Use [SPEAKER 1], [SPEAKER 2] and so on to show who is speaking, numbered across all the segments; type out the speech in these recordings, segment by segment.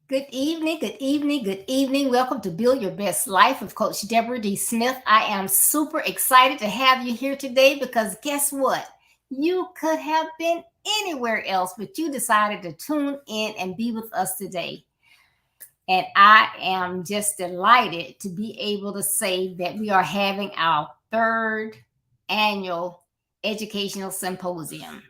[SPEAKER 1] Good evening, good evening, good evening. Welcome to Build Your Best Life with Coach Deborah D. Smith. I am super excited to have you here today because guess what? You could have been anywhere else, but you decided to tune in and be with us today. And I am just delighted to be able to say that we are having our third annual Educational Symposium.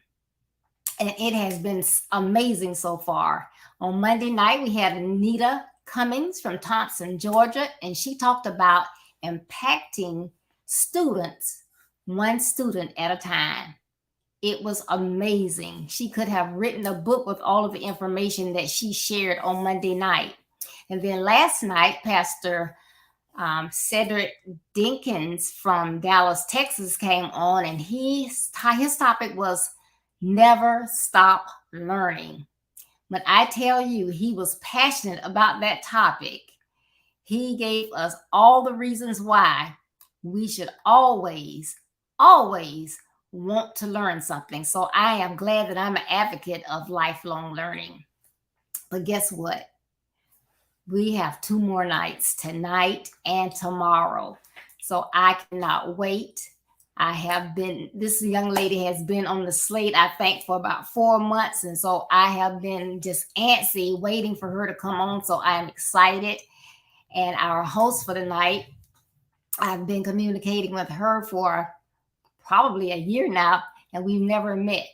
[SPEAKER 1] And it has been amazing so far. On Monday night, we had Anita Cummings from Thompson, Georgia, and she talked about impacting students, one student at a time. It was amazing. She could have written a book with all of the information that she shared on Monday night. And then last night, Pastor Cedric Dinkins from Dallas, Texas came on, and his topic was never stop learning. When I tell you he was passionate about that topic, he gave us all the reasons why we should always, always want to learn something. So I am glad that I'm an advocate of lifelong learning. But guess what? We have 2 more nights, tonight and tomorrow. So I cannot wait. This young lady has been on the slate, I think, for about 4 months. And so I have been just antsy waiting for her to come on. So I'm excited. And our host for the night, I've been communicating with her for probably a year now, and we've never met.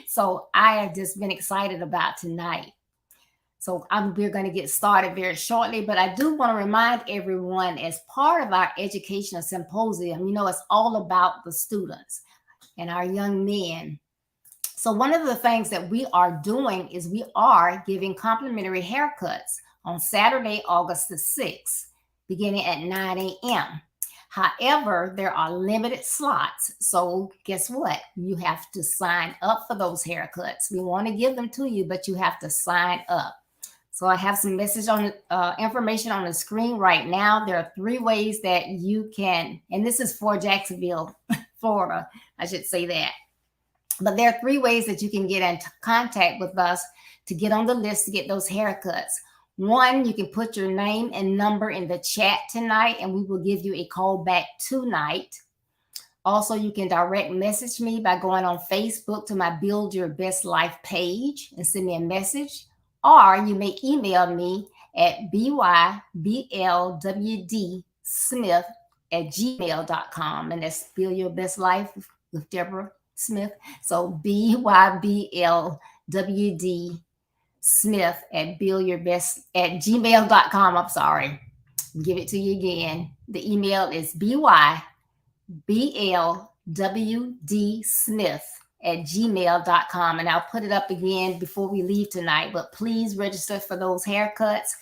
[SPEAKER 1] So I have just been excited about tonight. So we're going to get started very shortly, but I do want to remind everyone, as part of our educational symposium, it's all about the students and our young men. So one of the things that we are doing is we are giving complimentary haircuts on Saturday, August the 6th, beginning at 9 a.m. However, there are limited slots. So guess what? You have to sign up for those haircuts. We want to give them to you, but you have to sign up. So I have some information on the screen right now. There are 3 ways that you can, and this is for Jacksonville, Florida, I should say that. But there are 3 ways that you can get in contact with us to get on the list to get those haircuts. 1, you can put your name and number in the chat tonight, and we will give you a call back tonight. Also, you can direct message me by going on Facebook to my Build Your Best Life page and send me a message. Or you may email me at byblwdsmith@gmail.com. And that's Build Your Best Life with Deborah Smith. So byblwdsmith@buildyourbest@gmail.com. I'm sorry. Give it to you again. The email is byblwdsmith@gmail.com. And I'll put it up again before we leave tonight. But please register for those haircuts.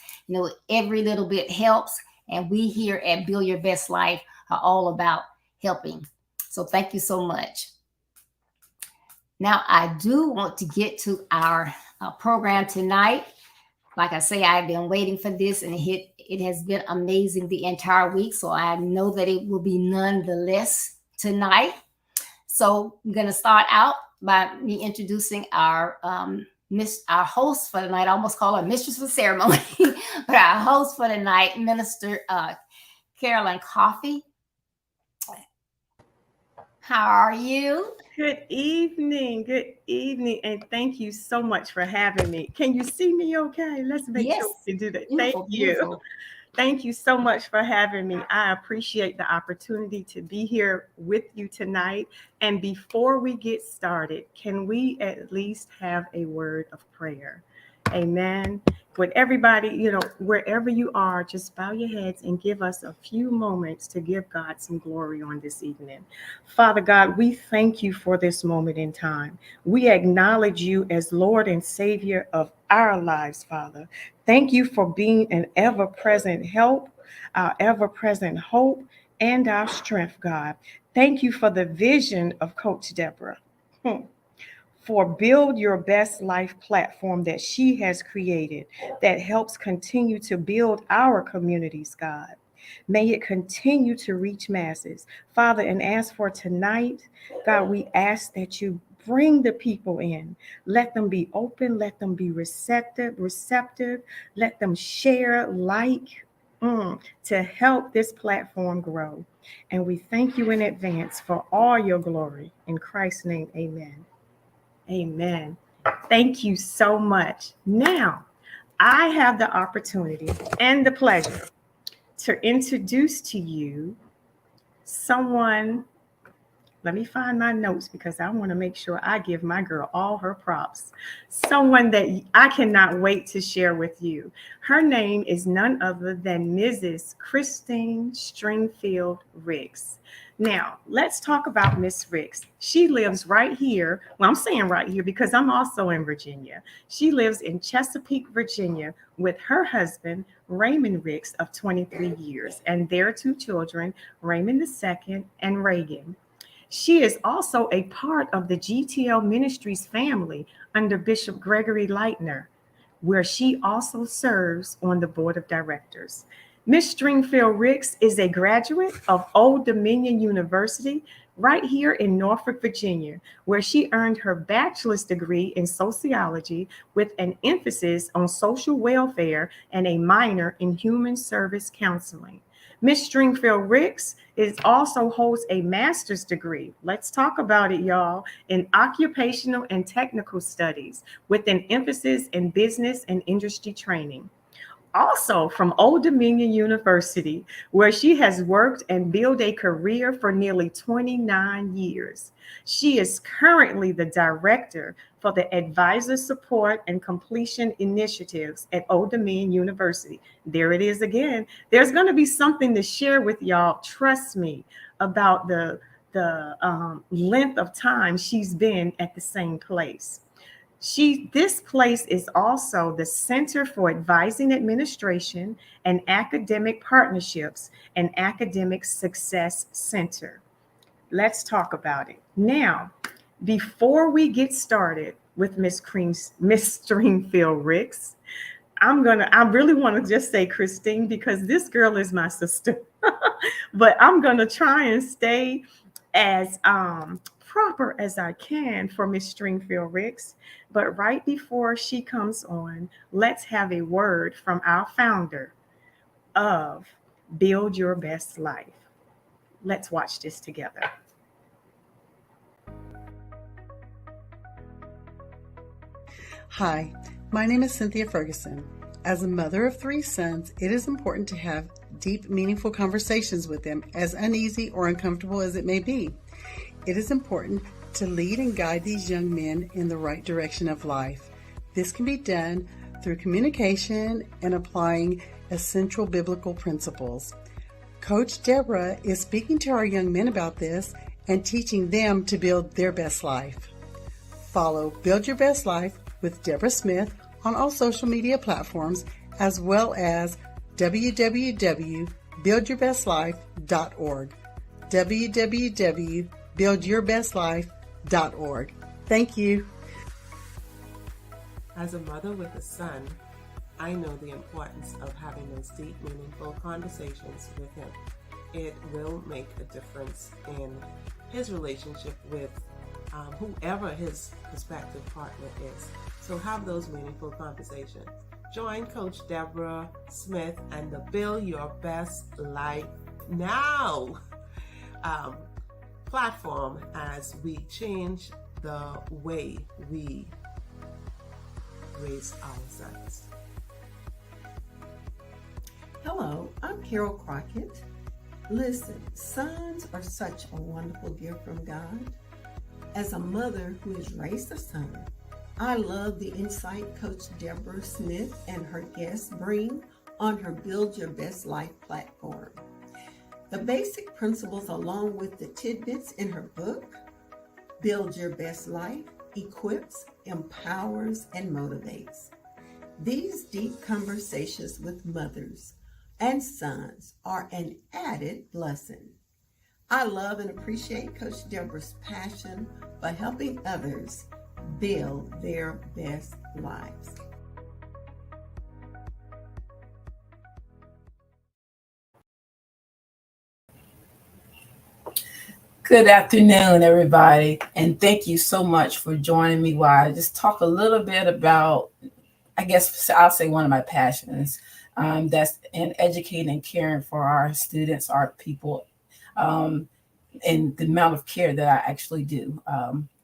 [SPEAKER 1] Every little bit helps. And we here at Build Your Best Life are all about helping. So thank you so much. Now, I do want to get to our program tonight. Like I say, I've been waiting for this, and it has been amazing the entire week. So I know that it will be nonetheless tonight. So I'm going to start out by me introducing our host for the night. I almost call her mistress of ceremony, but our host for the night, Minister Carolyn Coffey. How are you?
[SPEAKER 2] Good evening, and thank you so much for having me. Can you see me okay? Let's make sure we can do that.
[SPEAKER 1] Beautiful,
[SPEAKER 2] Thank you.
[SPEAKER 1] beautiful.
[SPEAKER 2] Thank you so much for having me. I appreciate the opportunity to be here with you tonight. And before we get started, can we at least have a word of prayer? Amen. With everybody, wherever you are, just bow your heads and give us a few moments to give God some glory on this evening. Father God, we thank you for this moment in time. We acknowledge you as Lord and Savior of our lives, Father. Thank you for being an ever-present help, our ever-present hope, and our strength, God. Thank you for the vision of Coach Deborah. For Build Your Best Life platform that she has created that helps continue to build our communities, God. May it continue to reach masses. Father, and as for tonight, God, we ask that you Bring the people in. Let them be open. Let them be receptive. Let them share, to help this platform grow. And we thank you in advance for all your glory. In Christ's name, amen. Amen. Thank you so much. Now, I have the opportunity and the pleasure to introduce to you someone. Let me find my notes because I want to make sure I give my girl all her props. Someone that I cannot wait to share with you. Her name is none other than Mrs. Christine Stringfield-Ricks. Now, let's talk about Miss Ricks. She lives right here. Well, I'm saying right here because I'm also in Virginia. She lives in Chesapeake, Virginia, with her husband, Raymond Ricks, of 23 years, and their two children, Raymond II and Reagan. She is also a part of the GTL Ministries family under Bishop Gregory Lightner, where she also serves on the board of directors. Miss Stringfield-Ricks is a graduate of Old Dominion University right here in Norfolk, Virginia, where she earned her bachelor's degree in sociology with an emphasis on social welfare and a minor in human service counseling. Miss Stringfield-Ricks also holds a master's degree. Let's talk about it, y'all, in occupational and technical studies with an emphasis in business and industry training. Also from Old Dominion University, where she has worked and built a career for nearly 29 years. She is currently the director for the Advisor Support and Completion Initiatives at Old Dominion University. There it is again. There's going to be something to share with y'all, trust me, about the length of time she's been at the same place. This place is also the Center for Advising Administration and Academic Partnerships and Academic Success Center. Let's talk about it. Now, before we get started with Miss Stringfield-Ricks, I really want to just say Christine because this girl is my sister. But I'm gonna try and stay as proper as I can for Miss Stringfield-Ricks. But right before she comes on, let's have a word from our founder of Build Your Best Life. Let's watch this together.
[SPEAKER 3] Hi, my name is Cynthia Ferguson. As a mother of 3 sons, it is important to have deep, meaningful conversations with them, as uneasy or uncomfortable as it may be. It is important to lead and guide these young men in the right direction of life. This can be done through communication and applying essential biblical principles. Coach Deborah is speaking to our young men about this and teaching them to build their best life. Follow Build Your Best Life with Deborah Smith on all social media platforms, as well as www.buildyourbestlife.org. www.buildyourbestlife.org. Thank you.
[SPEAKER 4] As a mother with a son, I know the importance of having those deep, meaningful conversations with him. It will make a difference in his relationship with whoever his prospective partner is. So have those meaningful conversations. Join Coach Deborah Smith and the Build Your Best Life Now platform as we change the way we raise our sons.
[SPEAKER 5] Hello, I'm Carol Crockett. Listen, sons are such a wonderful gift from God. As a mother who has raised a son, I love the insight Coach Deborah Smith and her guests bring on her Build Your Best Life platform. The basic principles along with the tidbits in her book, Build Your Best Life, equips, empowers, and motivates. These deep conversations with mothers and sons are an added blessing. I love and appreciate Coach Deborah's passion for helping others build their best lives.
[SPEAKER 6] Good afternoon, everybody, and thank you so much for joining me while I just talk a little bit about, I guess I'll say one of my passions, that's in educating and caring for our students, our people, um, and the amount of care that I actually do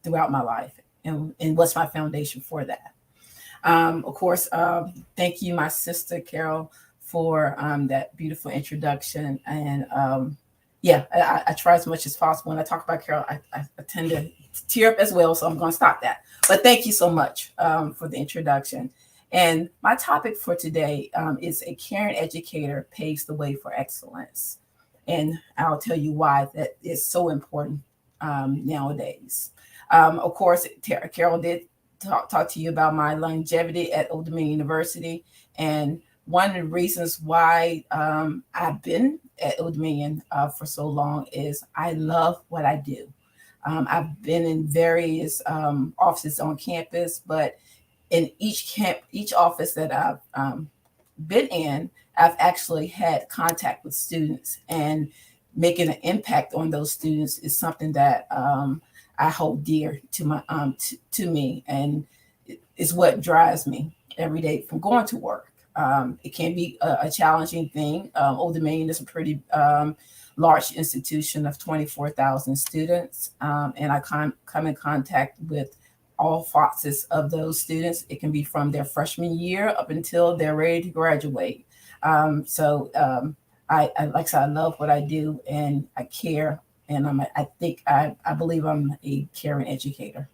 [SPEAKER 6] throughout my life, and what's my foundation for that. Of course, thank you, my sister Carol, for that beautiful introduction. And yeah, I try as much as possible. When I talk about Carol, I tend to tear up as well. So I'm going to stop that. But thank you so much for the introduction. And my topic for today is a caring educator paves the way for excellence. And I'll tell you why that is so important nowadays. Of course, Carol did talk to you about my longevity at Old Dominion University. And one of the reasons why I've been at Old Dominion for so long is I love what I do. I've been in various offices on campus, but in each office that I've been in, I've actually had contact with students, and making an impact on those students is something that I hold dear to my to me, and it's what drives me every day from going to work. It can be a challenging thing. Old Dominion is a pretty large institution of 24,000 students, and I come in contact with all facets of those students. It can be from their freshman year up until they're ready to graduate. So I like I said, I love what I do, and I care, and I believe I'm a caring educator.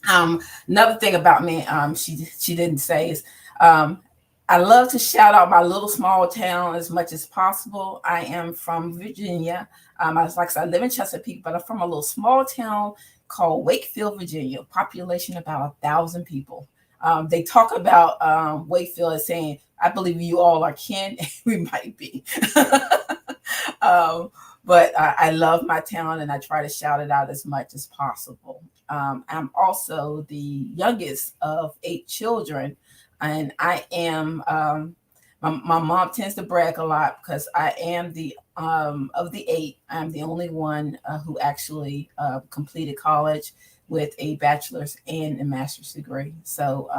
[SPEAKER 6] Another thing about me, she didn't say is, I love to shout out my little small town as much as possible. I am from Virginia. Like I said, I live in Chesapeake, but I'm from a little small town called Wakefield, Virginia. Population about 1,000 people. They talk about Wakefield as saying, "I believe you all are kin." We might be. But I love my town, and I try to shout it out as much as possible. I'm also the youngest of 8 children, and I am. My mom tends to brag a lot because I am the of the 8. I'm the only one who actually completed college with a bachelor's and a master's degree. So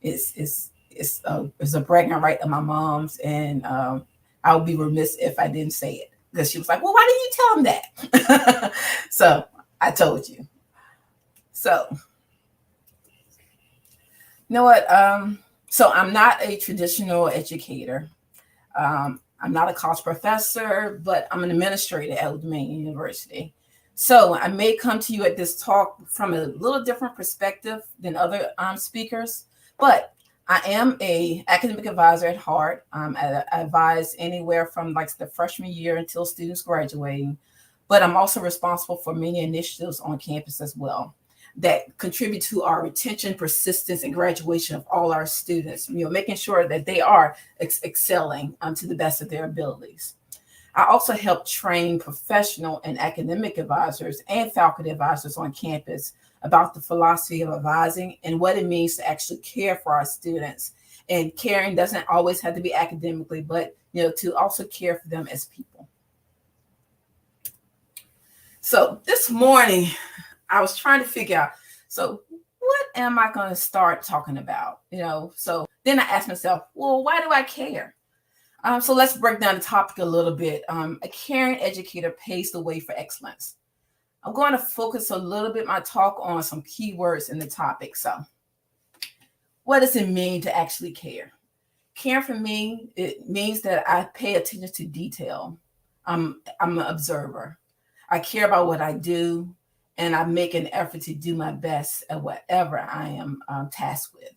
[SPEAKER 6] it's a bragging right of my mom's, and I would be remiss if I didn't say it, because she was like, "Well, why didn't you tell him that?" So I told you. So you know what? So I'm not a traditional educator. I'm not a college professor, but I'm an administrator at Old Dominion University. So I may come to you at this talk from a little different perspective than other speakers, but I am a academic advisor at heart. I advise anywhere from like the freshman year until students graduating, but I'm also responsible for many initiatives on campus as well that contribute to our retention, persistence, and graduation of all our students, making sure that they are excelling to the best of their abilities. I also help train professional and academic advisors and faculty advisors on campus about the philosophy of advising and what it means to actually care for our students. And caring doesn't always have to be academically, but to also care for them as people. So this morning, I was trying to figure out, so what am I going to start talking about? So then I asked myself, well, why do I care? So let's break down the topic a little bit. A caring educator paves the way for excellence. I'm going to focus a little bit my talk on some keywords in the topic. So what does it mean to actually care? Care for me, it means that I pay attention to detail. I'm an observer. I care about what I do, and I make an effort to do my best at whatever I am tasked with.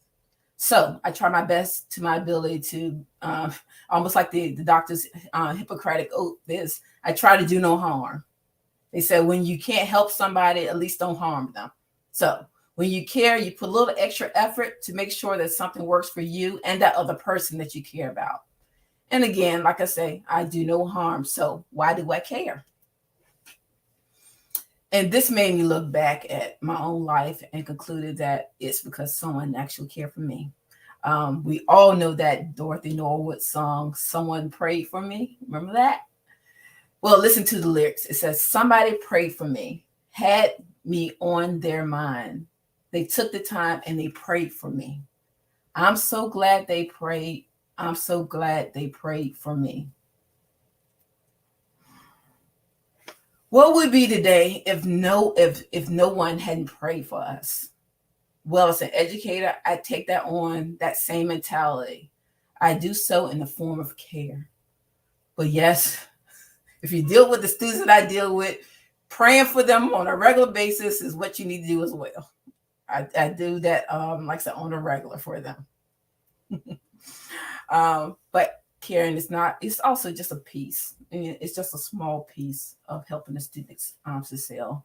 [SPEAKER 6] So I try my best to my ability to, almost like the doctor's Hippocratic oath is, I try to do no harm. They said when you can't help somebody, at least don't harm them. So when you care, you put a little extra effort to make sure that something works for you and that other person that you care about. And again, like I say, I do no harm. So why do I care? And this made me look back at my own life and concluded that it's because someone actually cared for me. We all know that Dorothy Norwood song, "Someone Prayed for Me." Remember that? Well, listen to the lyrics. It says, somebody prayed for me, had me on their mind. They took the time and they prayed for me. I'm so glad they prayed. I'm so glad they prayed for me. What would be today if no one hadn't prayed for us? Well, as an educator, I take that on, that same mentality. I do so in the form of care. But yes, if you deal with the students that I deal with, praying for them on a regular basis is what you need to do as well. I do that, like I said, on a regular for them. But caring is not, it's also just a piece. It's just a small piece of helping the students to excel.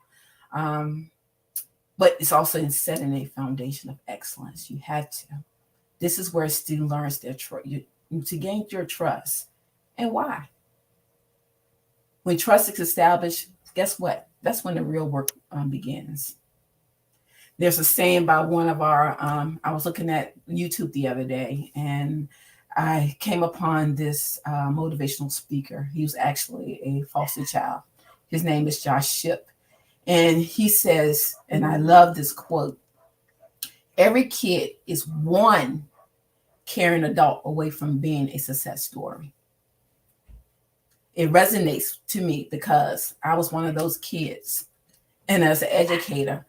[SPEAKER 6] But it's also in setting a foundation of excellence. You had to. This is where a student learns their to gain your trust. And why? When trust is established, guess what? That's when the real work begins. There's a saying by one of our, I was looking at YouTube the other day, and I came upon this motivational speaker. He was actually a foster child. His name is Josh Shipp. And he says, and I love this quote, every kid is one caring adult away from being a success story. It resonates to me because I was one of those kids. And as an educator,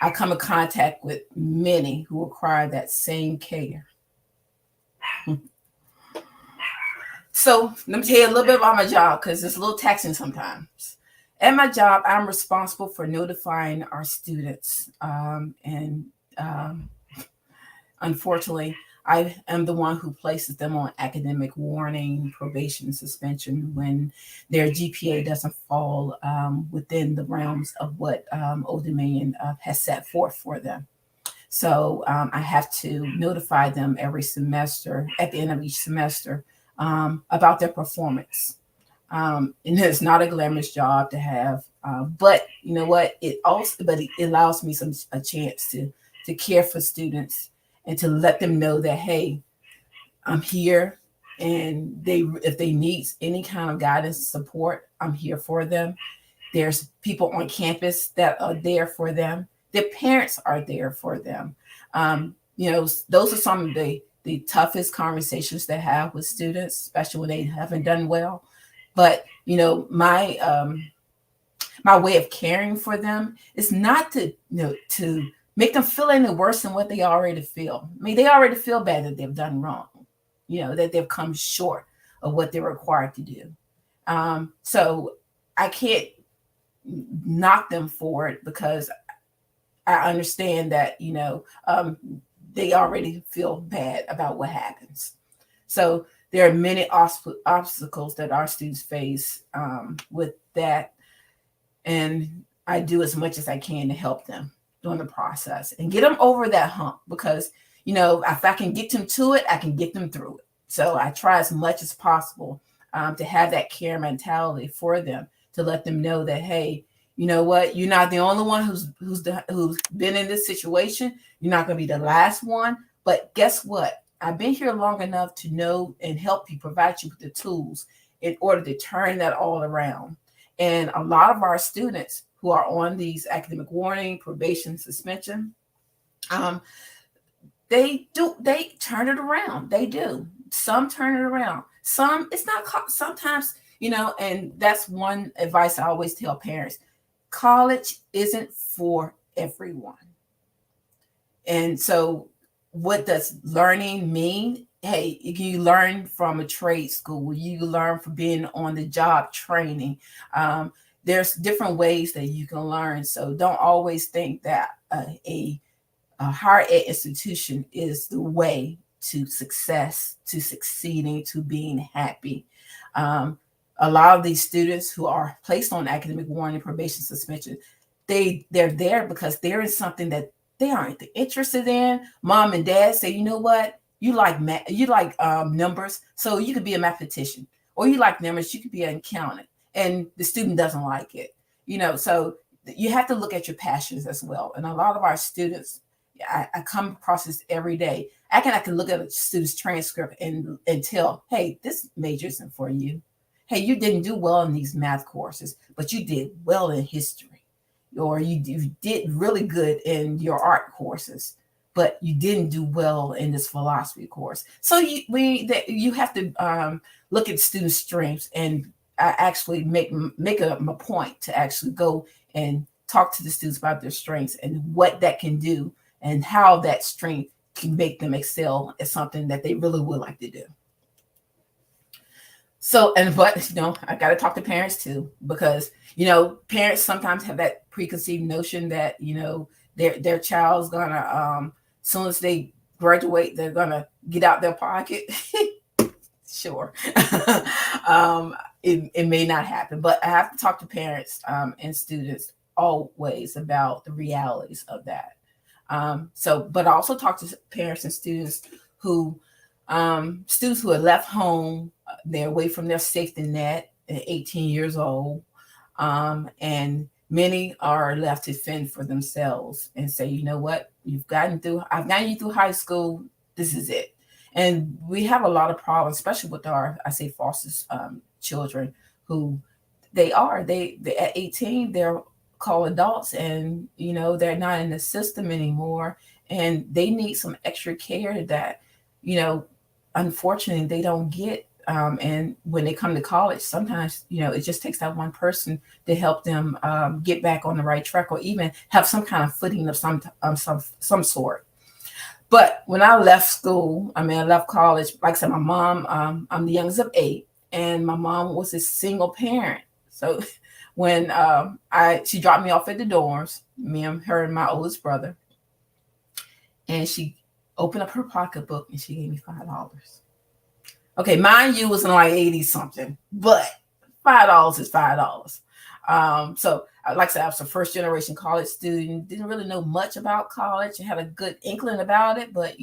[SPEAKER 6] I come in contact with many who require that same care. So let me tell you a little bit about my job, because it's a little taxing sometimes. At my job, I'm responsible for notifying our students. Unfortunately, I am the one who places them on academic warning, probation, suspension when their GPA doesn't fall within the realms of what Old Dominion has set forth for them. So I have to notify them every semester, at the end of each semester, about their performance. And it's not a glamorous job to have, but you know what? It allows me a chance to care for students and to let them know that, hey, I'm here, and if they need any kind of guidance and support, I'm here for them. There's people on campus that are there for them. Their parents are there for them. Those are some of the toughest conversations to have with students, especially when they haven't done well. But my way of caring for them is not to make them feel any worse than what they already feel. I mean, they already feel bad that they've done wrong, that they've come short of what they're required to do. So I can't knock them for it, because I understand that, they already feel bad about what happens. So there are many obstacles that our students face with that. And I do as much as I can to help them during the process and get them over that hump, because, if I can get them to it, I can get them through it. So I try as much as possible to have that care mentality for them, to let them know that, hey, you know what? You're not the only one who's been in this situation. You're not going to be the last one. But guess what? I've been here long enough to know and help you, provide you with the tools in order to turn that all around. And a lot of our students who are on these academic warning, probation, suspension, they turn it around. They do. Some turn it around. Some, it's not, sometimes, and that's one advice I always tell parents. College isn't for everyone. And so what does learning mean? Hey, you learn from a trade school. You learn from being on the job training. There's different ways that you can learn. So don't always think that a higher ed institution is the way to success, to succeeding, to being happy. A lot of these students who are placed on academic warning, probation, suspension, they're there because there is something that they aren't interested in. Mom and dad say, you know what? You like math, you like numbers, so you could be a mathematician. Or you like numbers, you could be an accountant. And the student doesn't like it. So you have to look at your passions as well. And a lot of our students, I come across this every day. I can look at a student's transcript and tell, hey, this major isn't for you. hey, you didn't do well in these math courses, but you did well in history, or you did really good in your art courses, but you didn't do well in this philosophy course. So you have to look at students' strengths and actually make a point to actually go and talk to the students about their strengths and what that can do and how that strength can make them excel at something that they really would like to do. So, but I got to talk to parents too, because parents sometimes have that preconceived notion that their child's gonna as soon as they graduate, they're gonna get out their pocket. Sure. It may not happen, but I have to talk to parents and students always about the realities of that. But I also talk to parents and students who have left home. They're away from their safety net at 18 years old. And many are left to fend for themselves and say, you know what, I've gotten you through high school. This is it. And we have a lot of problems, especially with our, foster children who they at 18, they're called adults, and, they're not in the system anymore. And they need some extra care that, unfortunately they don't get. And when they come to college, sometimes, it just takes that one person to help them get back on the right track, or even have some kind of footing of some sort. But when I left I left college, like I said, my mom, I'm the youngest of 8, and my mom was a single parent. So when she dropped me off at the dorms, me and her and my oldest brother, and she opened up her pocketbook and she gave me $5. Okay, mind you, it was in like 80 something, but $5 is $5. So like I said, I was a first generation college student, didn't really know much about college. I had a good inkling about it, but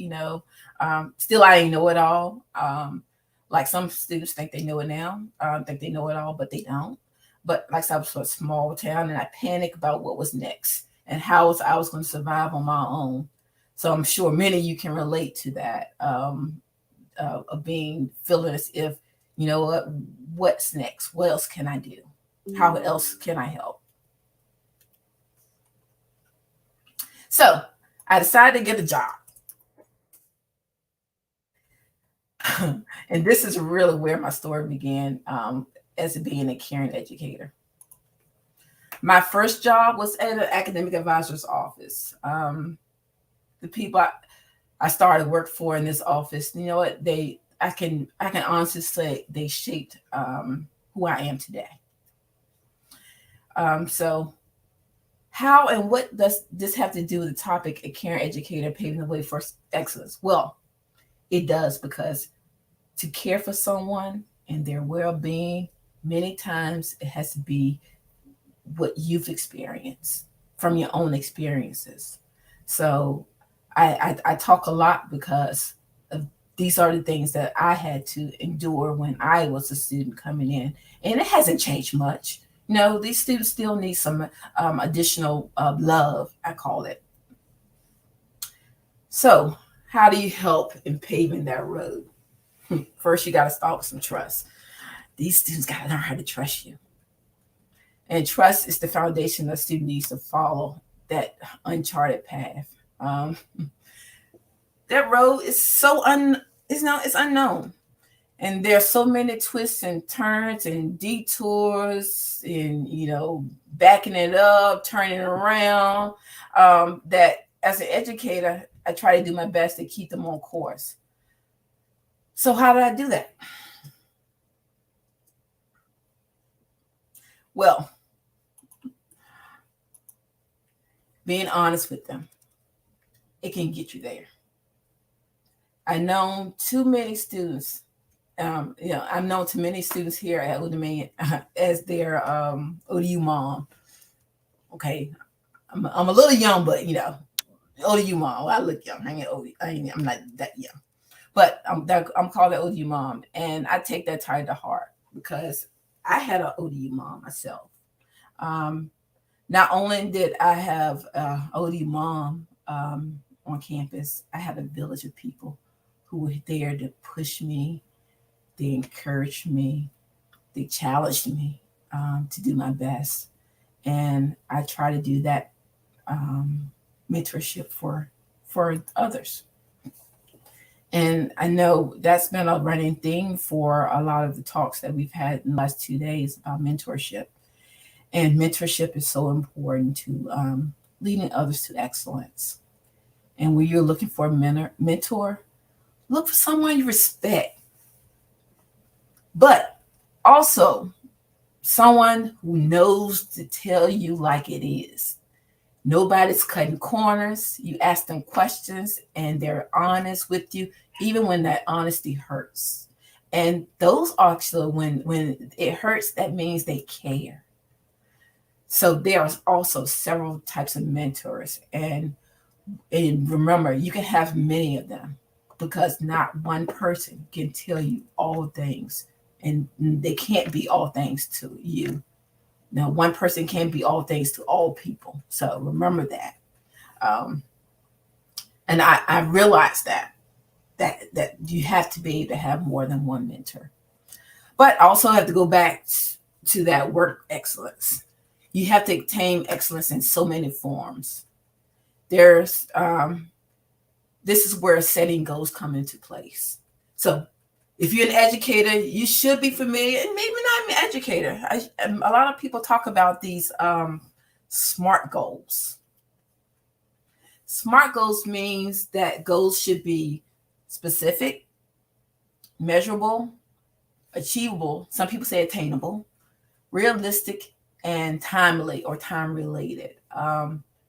[SPEAKER 6] still I didn't know it all. Like some students think they know it now, think they know it all, but they don't. But like I said, I was from a small town, and I panicked about what was next and how I was going to survive on my own. So I'm sure many of you can relate to that, of feeling as if, what's next? What else can I do? How else can I help? So I decided to get a job. And this is really where my story began, as being a caring educator. My first job was at an academic advisor's office. The people I started work for in this office, I can honestly say they shaped who I am today. So how and what does this have to do with the topic, a caring educator paving the way for excellence? Well, it does, because to care for someone and their well-being, many times it has to be what you've experienced from your own experiences. So I talk a lot because these are the things that I had to endure when I was a student coming in, and it hasn't changed much. These students still need some additional love, I call it. So how do you help in paving that road? First, you got to start with some trust. These students got to learn how to trust you. And trust is the foundation a student needs to follow that uncharted path. That road is it's unknown. And there are so many twists and turns and detours and, backing it up, turning around, that as an educator, I try to do my best to keep them on course. So how did I do that? Well, being honest with them, it can get you there. I know too many students, I'm known to many students here at Old Dominion as their ODU mom. Okay, I'm a little young, but ODU mom. Well, I look young. I'm not that young, but I'm called the ODU mom, and I take that title to heart because I had an ODU mom myself. Not only did I have an ODU mom on campus, I had a village of people who were there to push me. They encouraged me. They challenged me to do my best. And I try to do that mentorship for others. And I know that's been a running theme for a lot of the talks that we've had in the last 2 days about mentorship. And mentorship is so important to leading others to excellence. And when you're looking for a mentor, look for someone you respect, but also someone who knows to tell you like it is. Nobody's cutting corners. You ask them questions and they're honest with you, even when that honesty hurts. And those actually, when it hurts, that means they care. So there are also several types of mentors. And remember, you can have many of them because not one person can tell you all things. And they can't be all things to you. Now, one person can't be all things to all people. So remember that. And I realized that you have to be able to have more than one mentor. But also have to go back to that work excellence. You have to attain excellence in so many forms. There's this is where setting goals come into place. So if you're an educator, you should be familiar, and maybe not an educator. A lot of people talk about these SMART goals. SMART goals means that goals should be specific, measurable, achievable, some people say attainable, realistic, and timely or time-related.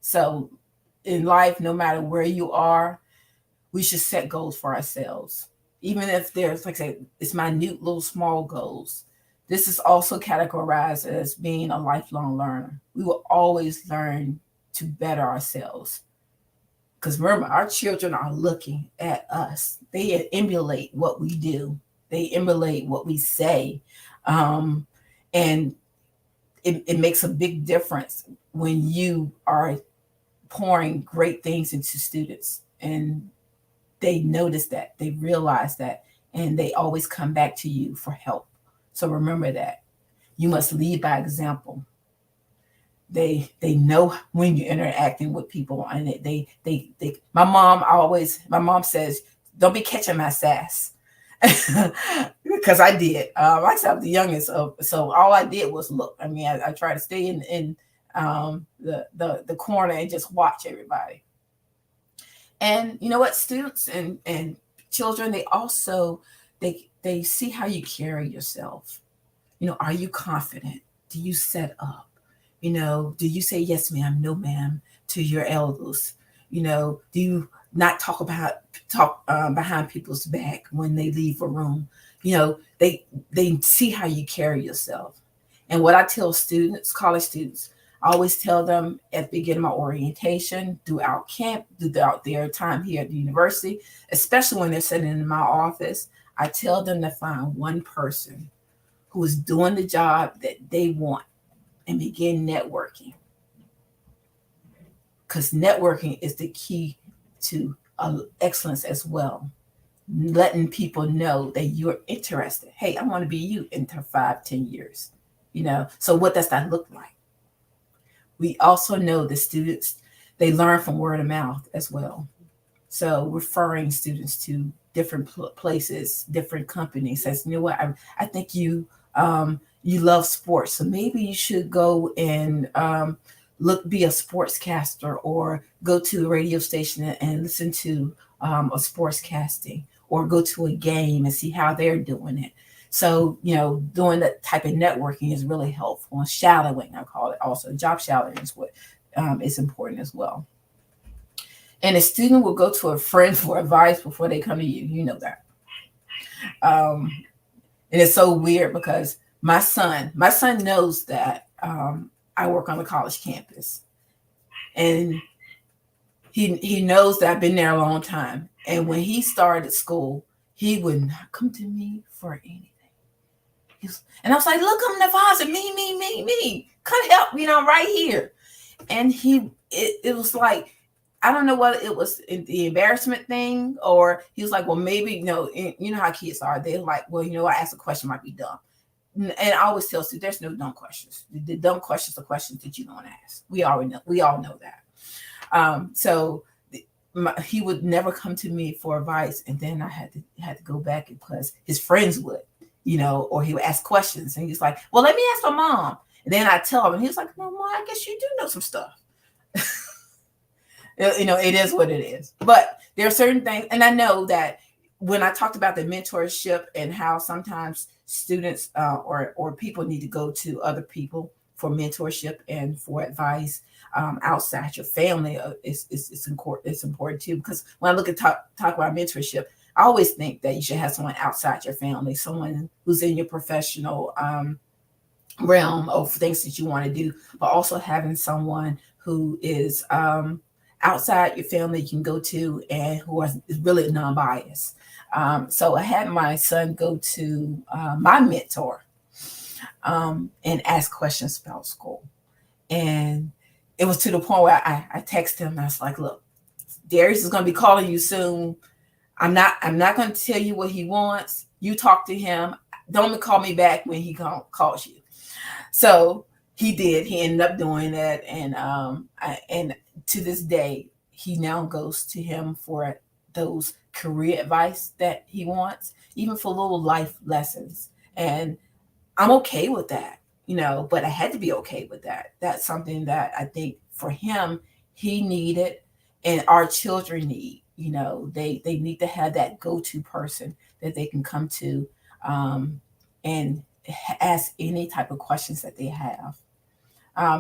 [SPEAKER 6] So in life, no matter where you are, we should set goals for ourselves. Even if there's, like I say, it's minute little small goals. This is also categorized as being a lifelong learner. We will always learn to better ourselves. Because remember, our children are looking at us. They emulate what we do. They emulate what we say. And it makes a big difference when you are pouring great things into students. And they notice that, they realize that, and they always come back to you for help. So remember that. You must lead by example. They know when you're interacting with people, and my mom says, don't be catching my sass. Because I did. Like I said, I was the youngest, so all I did was look. I mean, I try to stay in the corner and just watch everybody. And you know what, students and children, they also they see how you carry yourself. You know, are you confident? Do you set up? You know, do you say yes, ma'am, no, ma'am to your elders? You know, do you not talk behind people's back when they leave a room? You know, they see how you carry yourself. And what I tell students, college students, I always tell them at the beginning of my orientation, throughout camp, throughout their time here at the university, especially when they're sitting in my office, I tell them to find one person who is doing the job that they want and begin networking. Because networking is the key to excellence as well. Letting people know that you're interested. Hey, I want to be you in 5-10 years. You know, so what does that look like? We also know the students, they learn from word of mouth as well. So referring students to different places, different companies says, you know what, I think you love sports, so maybe you should go and be a sportscaster, or go to a radio station and listen to a sportscasting, or go to a game and see how they're doing it. So, you know, doing that type of networking is really helpful. And shadowing, I call it also. Job shadowing is what is important as well. And a student will go to a friend for advice before they come to you. You know that. And it's so weird because my son knows that I work on the college campus. And he knows that I've been there a long time. And when he started school, he would not come to me for anything. And I was like, look, I'm the father, me. Come help me, I'm right here. And it was like, I don't know whether it was the embarrassment thing, or he was like, well, maybe, you know how kids are. They're like, well, you know, I asked a question, might be dumb. and I always tell students, there's no dumb questions. The dumb questions are questions that you don't ask. We all know that. So he would never come to me for advice, and then I had to go back because his friends would, or he would ask questions, and he's like, "Well, let me ask my mom." And then I tell him, and he was like, "No, Mom, I guess you do know some stuff." It is what it is. But there are certain things, and I know that when I talked about the mentorship and how sometimes students or people need to go to other people for mentorship and for advice outside your family, it's important too. Because when I look at talk about mentorship, I always think that you should have someone outside your family, someone who's in your professional realm of things that you want to do, but also having someone who is outside your family you can go to and who is really non-biased. So I had my son go to my mentor and ask questions about school. And it was to the point where I texted him and I was like, "Look, Darius is going to be calling you soon. I'm not going to tell you what he wants. You talk to him. Don't call me back when he calls you." So he did. He ended up doing that, and to this day, he now goes to him for those career advice that he wants, even for little life lessons. And I'm okay with that, but I had to be okay with that. That's something that I think for him, he needed, and our children need. They need to have that go-to person that they can come to and ask any type of questions that they have.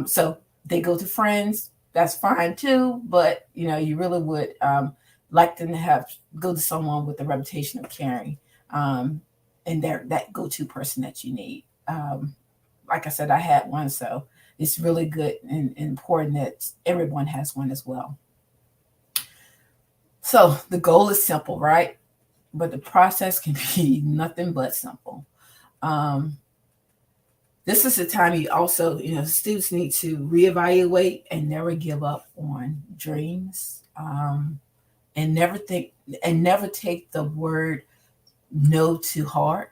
[SPEAKER 6] So they go to friends, that's fine too, but you really would like them to go to someone with a reputation of caring, and they're that go-to person that you need. Like I said, I had one, so it's really good and important that everyone has one as well. So the goal is simple, right? But the process can be nothing but simple. This is the time you also, students need to reevaluate and never give up on dreams, and never take the word no too hard.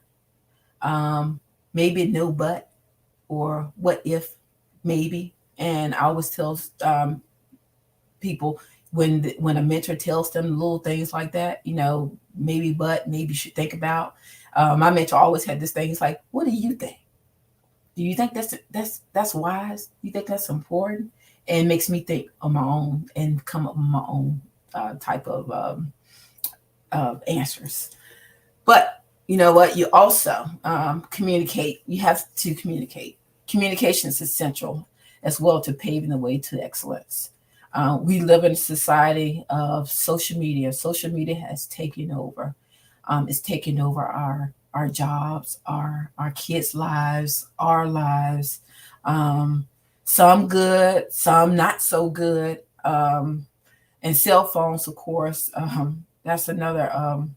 [SPEAKER 6] Maybe no but, or what if, maybe. And I always tell people when a mentor tells them little things like that, maybe but, maybe you should think about. My mentor always had this thing. It's like, what do you think? Do you think that's wise? You think that's important? And it makes me think on my own and come up with my own type of answers. But you know what? You also communicate. You have to communicate. Communication is essential as well to paving the way to excellence. We live in a society of social media. Social media has taken over. It's taken over our jobs, our kids' lives, our lives. Some good, some not so good. And cell phones, of course, that's another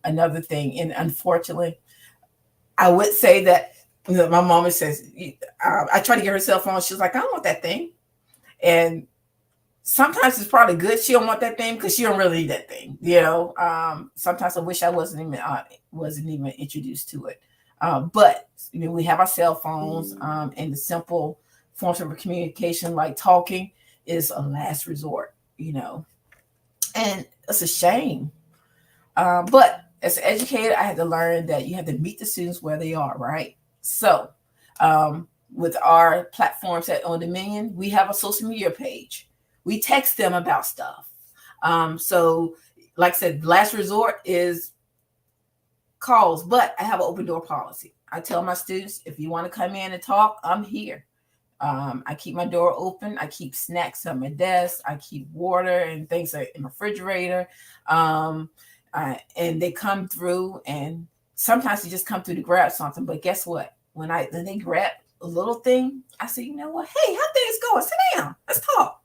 [SPEAKER 6] another thing. And unfortunately, I would say that my mom says, I try to get her cell phone. She's like, "I don't want that thing." And sometimes it's probably good she don't want that thing because she don't really need that thing. Sometimes I wish I wasn't even introduced to it. But we have our cell phones, and the simple forms of communication like talking is a last resort. And it's a shame. But as an educator, I had to learn that you have to meet the students where they are, right? So with our platforms at On Dominion, we have a social media page. We text them about stuff. So like I said, last resort is calls, but I have an open door policy. I tell my students, if you want to come in and talk, I'm here. I keep my door open. I keep snacks on my desk. I keep water and things in the refrigerator. And they come through, and sometimes they just come through to grab something. But guess what? When they grab a little thing, I say, "You know what? Hey, how things going? Sit down. Let's talk."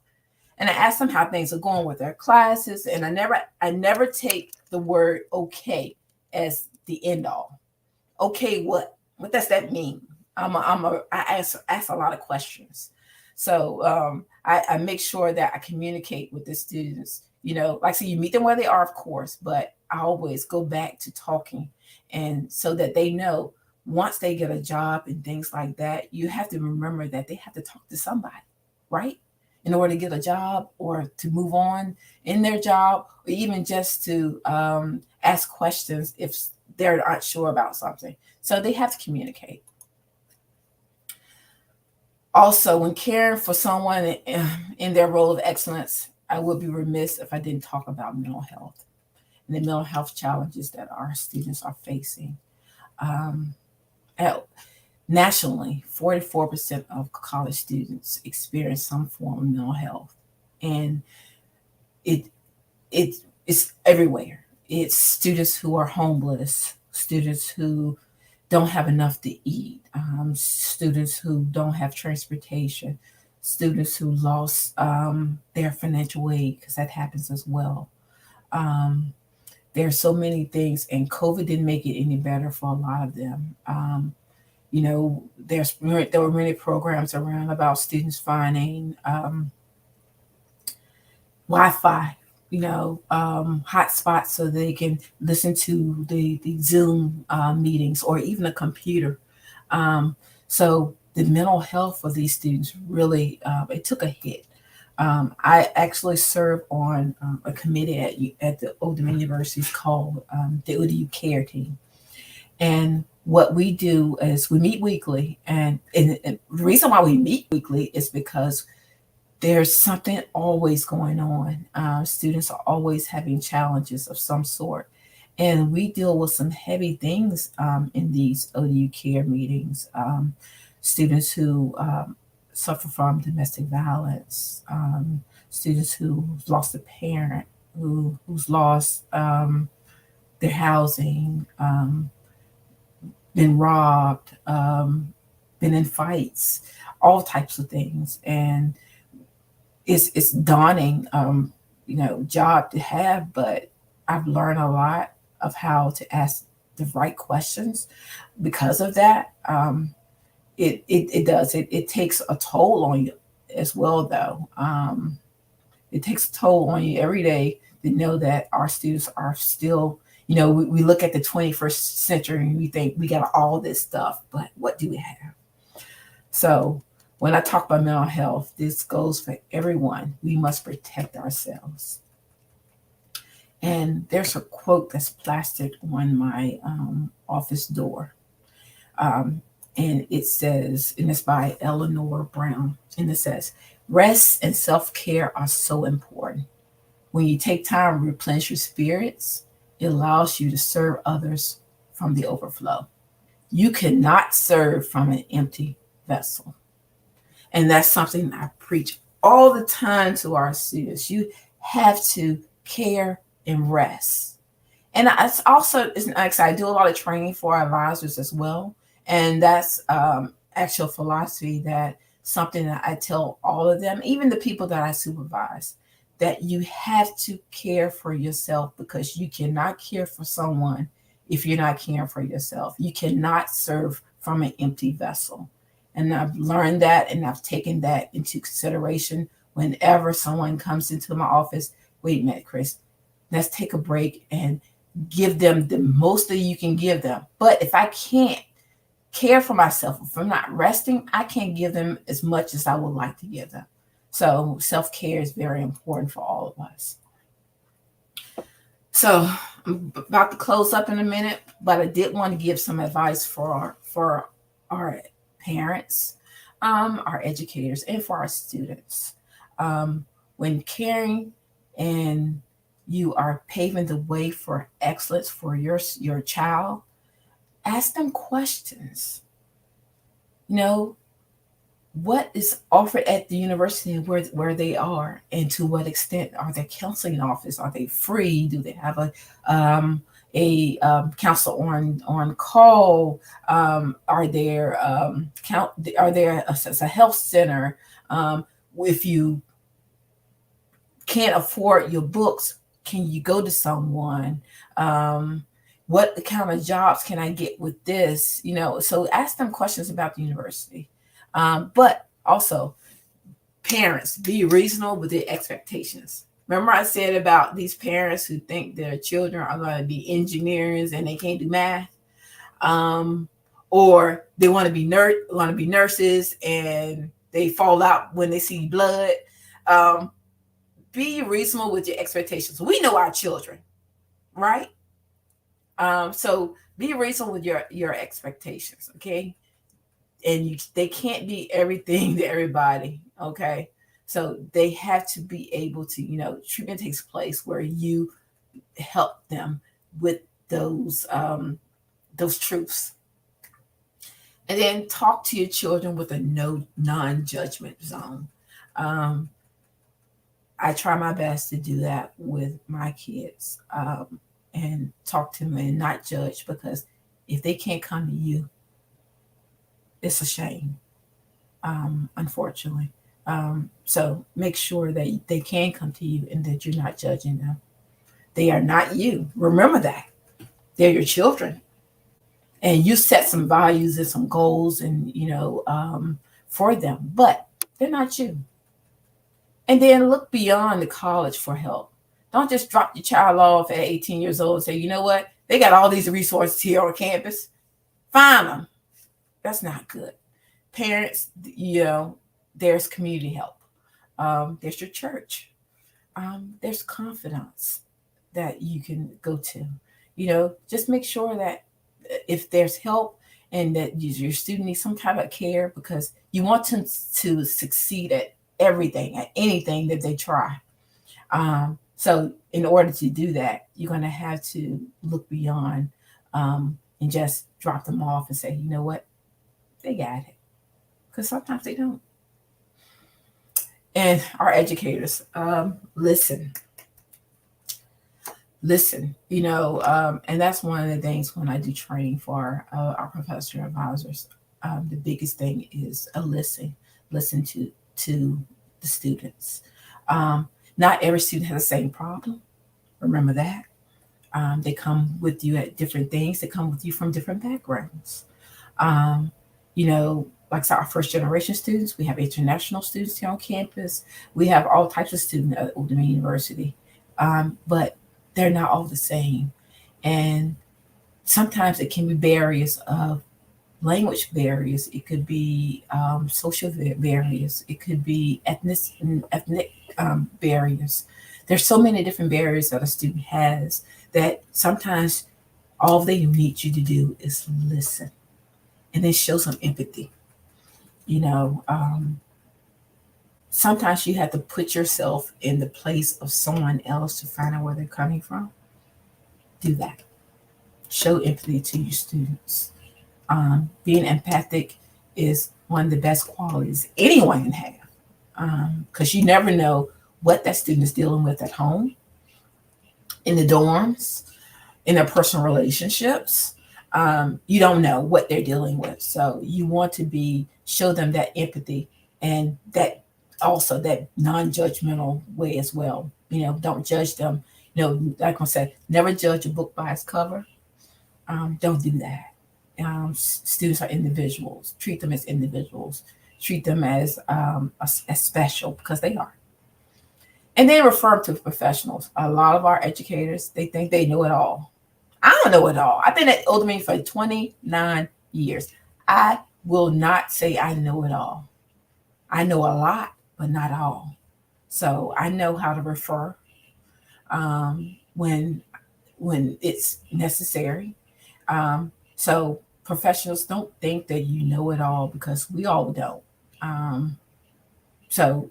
[SPEAKER 6] And I ask them how things are going with their classes. And I never take the word okay as the end all. Okay, what? What does that mean? I ask a lot of questions. So I make sure that I communicate with the students. Like I say, you meet them where they are, of course, but I always go back to talking, and so that they know once they get a job and things like that, you have to remember that they have to talk to somebody, right? In order to get a job or to move on in their job, or even just to ask questions if they're not sure about something. So they have to communicate. Also, when caring for someone in their role of excellence, I would be remiss if I didn't talk about mental health and the mental health challenges that our students are facing. Nationally, 44% of college students experience some form of mental health, and it's everywhere. It's students who are homeless, students who don't have enough to eat, students who don't have transportation, students who lost their financial aid, because that happens as well. There are so many things, and COVID didn't make it any better for a lot of them. There were many programs around about students finding Wi-Fi, hotspots so they can listen to the Zoom meetings, or even a computer. So the mental health of these students really, it took a hit. I actually serve on a committee at the Old Dominion University called the EDUCATOR team. And what we do is we meet weekly. And the reason why we meet weekly is because there's something always going on. Students are always having challenges of some sort. And we deal with some heavy things in these ODU care meetings. Students who suffer from domestic violence, students who've lost a parent, who's lost their housing, been robbed, been in fights, all types of things. And it's daunting, job to have, but I've learned a lot of how to ask the right questions because of that. It takes a toll on you as well, though. It takes a toll on you every day to know that our students are still, we look at the 21st century and we think we got all this stuff, but what do we have? So when I talk about mental health, this goes for everyone. We must protect ourselves. And there's a quote that's plastered on my office door. And it says, and it's by Eleanor Brown, and it says, rest and self-care are so important. When you take time to replenish your spirits, it allows you to serve others from the overflow. You cannot serve from an empty vessel. And that's something I preach all the time to our students. You have to care and rest. And it's like I do a lot of training for our advisors as well. And that's actual philosophy, that something that I tell all of them, even the people that I supervise, that you have to care for yourself, because you cannot care for someone if you're not caring for yourself. You cannot serve from an empty vessel. And I've learned that, and I've taken that into consideration whenever someone comes into my office. Wait a minute, Chris, let's take a break and give them the most that you can give them. But if I can't care for myself, if I'm not resting, I can't give them as much as I would like to give them. So self-care is very important for all of us. So I'm about to close up in a minute, but I did want to give some advice for our parents, our educators, and for our students. When caring and you are paving the way for excellence for your child, ask them questions. What is offered at the university where they are, and to what extent are there counseling office? Are they free? Do they have a counselor on call? Are there a health center? If you can't afford your books, can you go to someone? What kind of jobs can I get with this? So ask them questions about the university. But also, parents, be reasonable with their expectations. Remember I said about these parents who think their children are going to be engineers and they can't do math? or they want to be nurses and they fall out when they see blood. Be reasonable with your expectations. We know our children, right? So be reasonable with your expectations, okay? And they can't be everything to everybody, okay? So they have to be able to, treatment takes place where you help them with those truths. And then talk to your children with a non-judgment zone. I try my best to do that with my kids, and talk to them and not judge, because if they can't come to you, it's a shame, unfortunately. So make sure that they can come to you and that you're not judging them. They are not you. Remember that. They're your children. And you set some values and some goals and, for them, but they're not you. And then look beyond the college for help. Don't just drop your child off at 18 years old and say, you know what? They got all these resources here on campus. Find them. That's not good. Parents, there's community help. There's your church. There's confidants that you can go to. Just make sure that if there's help and that your student needs some kind of care, because you want them to succeed at everything, at anything that they try. So in order to do that, you're going to have to look beyond and just drop them off and say, you know what, they got it. Because sometimes they don't. And our educators, listen, and that's one of the things when I do training for our professional advisors. The biggest thing is listen to the students. Not every student has the same problem. Remember that. They come with you at different things. They come with you from different backgrounds. Like our first generation students, we have international students here on campus. We have all types of students at Old Dominion University, but they're not all the same. And sometimes it can be barriers of language barriers. It could be social barriers. It could be ethnic barriers. There's so many different barriers that a student has that sometimes all they need you to do is listen and then show some empathy. Sometimes you have to put yourself in the place of someone else to find out where they're coming from. Do that. Show empathy to your students. Being empathic is one of the best qualities anyone can have, because you never know what that student is dealing with at home, in the dorms, in their personal relationships. You don't know what they're dealing with. So you want to show them that empathy and that also that non-judgmental way as well. Don't judge them. Like I said, never judge a book by its cover. Don't do that. Students are individuals. Treat them as individuals. Treat them as special, because they are. And then refer them to professionals. A lot of our educators, they think they know it all. I don't know it all. I've been at Old Dominion for 29 years. I will not say I know it all. I know a lot, but not all. So I know how to refer when it's necessary. So professionals, don't think that you know it all, because we all don't. So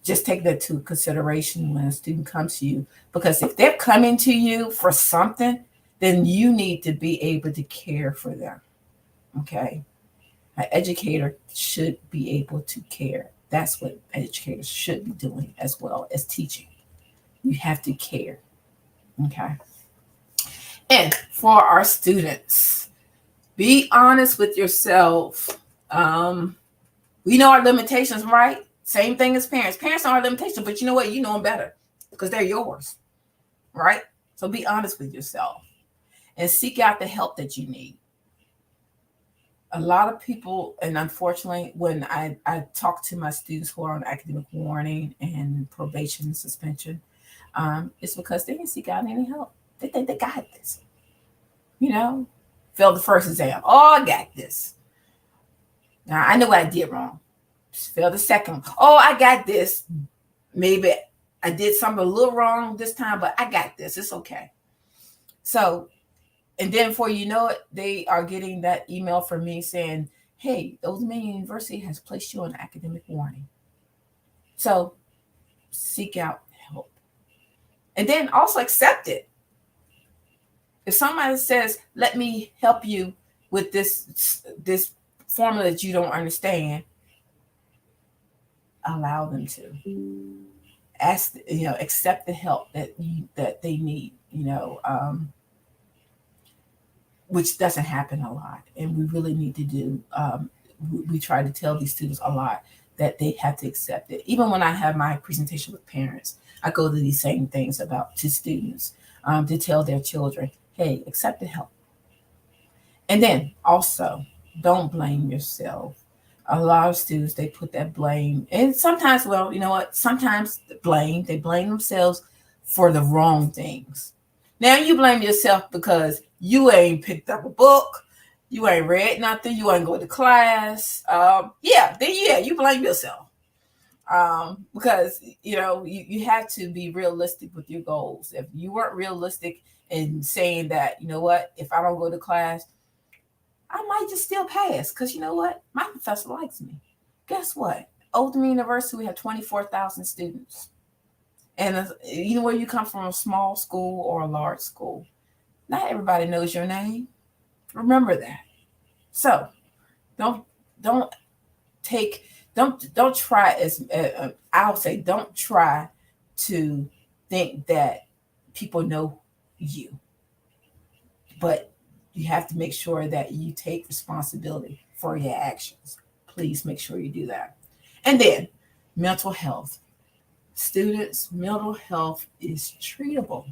[SPEAKER 6] just take that to consideration when a student comes to you, because if they're coming to you for something, then you need to be able to care for them. Okay. An educator should be able to care. That's what educators should be doing as well as teaching. You have to care. Okay. And for our students, be honest with yourself. We know our limitations, right? Same thing as parents. Parents know our limitations, but you know what? You know them better because they're yours, right? So be honest with yourself and seek out the help that you need. A lot of people, and unfortunately, when I talk to my students who are on academic warning and probation and suspension, it's because they didn't seek out any help. They think they got this. Failed the first exam. Oh, I got this. Now I know what I did wrong. Failed the second one. Oh, I got this. Maybe I did something a little wrong this time, but I got this. It's okay. So, and then before you know it, they are getting that email from me saying, hey, Old Dominion University has placed you on academic warning. So seek out help. And then also accept it. If somebody says, let me help you with this formula that you don't understand, allow them to. Ask, accept the help that they need, which doesn't happen a lot. And we really need to do, we try to tell these students a lot that they have to accept it. Even when I have my presentation with parents, I go to these same things to students to tell their children, hey, accept the help. And then also, don't blame yourself. A lot of students, they put that blame, and sometimes, well, you know what? Sometimes they blame themselves for the wrong things. Now you blame yourself because you ain't picked up a book, you ain't read nothing, you ain't go to class. You blame yourself. Because you have to be realistic with your goals. If you weren't realistic in saying that, you know what, if I don't go to class, I might just still pass because you know what? My professor likes me. Guess what? Old Dominion University, we have 24,000 students. And where you come from, a small school or a large school, not everybody knows your name. Remember that. So don't try I'll say don't try to think that people know you. But you have to make sure that you take responsibility for your actions. Please make sure you do that. And then mental health. Students, mental health is treatable.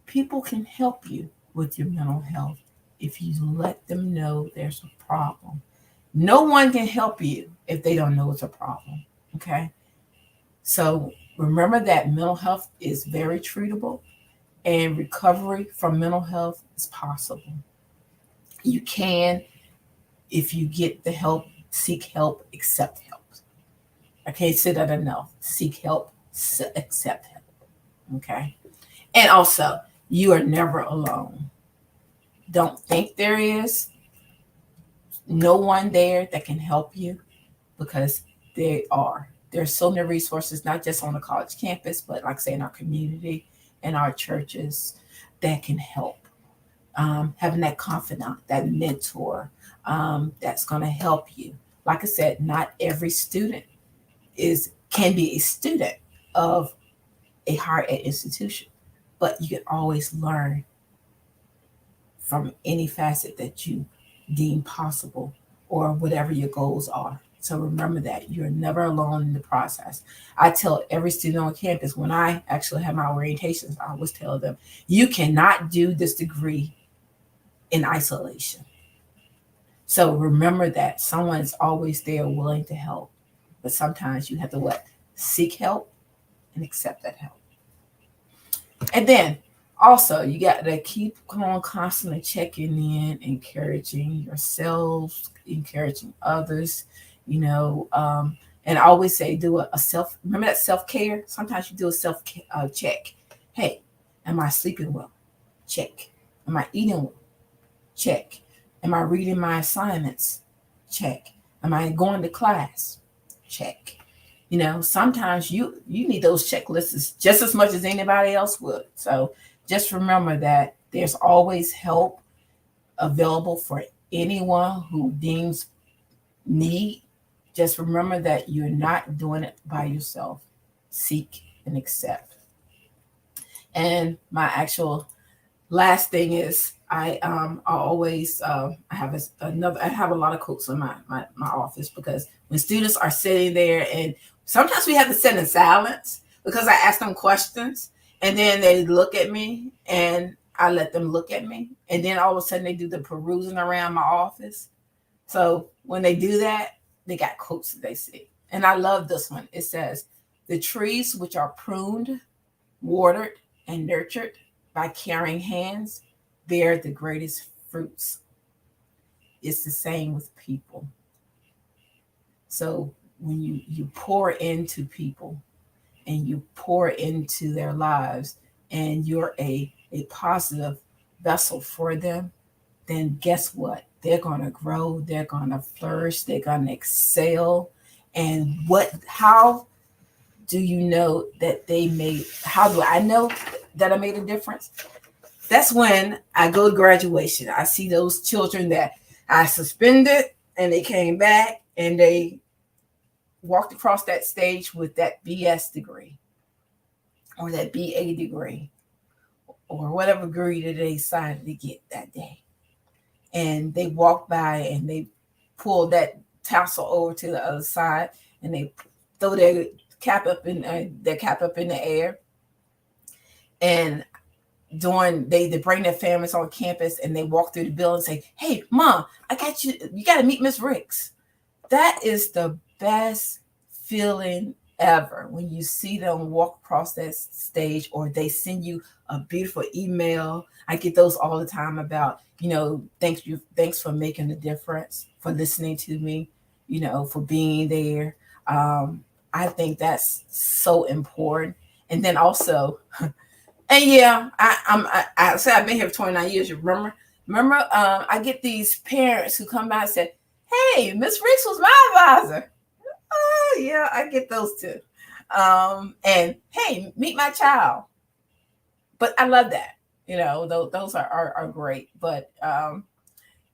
[SPEAKER 6] People can help you with your mental health if you let them know there's a problem. No one can help you if they don't know it's a problem, okay? So remember that mental health is very treatable. And recovery from mental health is possible. You can, if you get the help, seek help, accept help. I can't say that enough. Seek help, accept help. Okay? And also, you are never alone. Don't think there is no one there that can help you, because they are. There's so many resources, not just on the college campus, but like I say, in our community, in our churches, that can help. Having that confidant, that mentor, that's going to help you. Like I said, not every student can be a student of a higher ed institution, but you can always learn from any facet that you deem possible or whatever your goals are. So remember that you're never alone in the process. I tell every student on campus, when I actually have my orientations, I always tell them, you cannot do this degree in isolation. So remember that someone is always there willing to help. But sometimes you have to seek help and accept that help. And then also, you got to keep on constantly checking in, encouraging yourselves, encouraging others, and I always say, do remember that self-care? Sometimes you do a self-check. Hey, am I sleeping well? Check. Am I eating well? Check. Am I reading my assignments? Check. Am I going to class? Check. Sometimes you need those checklists just as much as anybody else would. So just remember that there's always help available for anyone who deems need. Just remember that you're not doing it by yourself. Seek and accept. And my actual last thing is I always I have a lot of quotes in my office, because when students are sitting there, and sometimes we have to sit in silence because I ask them questions, and then they look at me and I let them look at me, and then all of a sudden they do the perusing around my office. So when they do that, they got quotes that they see. And I love this one. It says, the trees which are pruned, watered, and nurtured by caring hands bear the greatest fruits. It's the same with people. So when you pour into people and you pour into their lives and you're a positive vessel for them, then guess what? They're going to grow, they're going to flourish, they're going to excel. And how do you know that how do I know that I made a difference? That's when I go to graduation. I see those children that I suspended and they came back and they walked across that stage with that BS degree or that BA degree or whatever degree that they decided to get that day. And they walk by and they pull that tassel over to the other side and they throw their cap up in the air. And they bring their families on campus and they walk through the building and say, "Hey, Mom, I got you. You got to meet Miss Ricks." That is the best feeling ever when you see them walk across that stage or they send you a beautiful email. I get those all the time about, thanks for making a difference, for listening to me, for being there. I think that's so important. And then also, and yeah, I said I've been here for 29 years. You remember? I get these parents who come by and say, "Hey, Miss Ricks was my advisor." Oh yeah, I get those too. And hey, meet my child. But I love that. Those are great. But and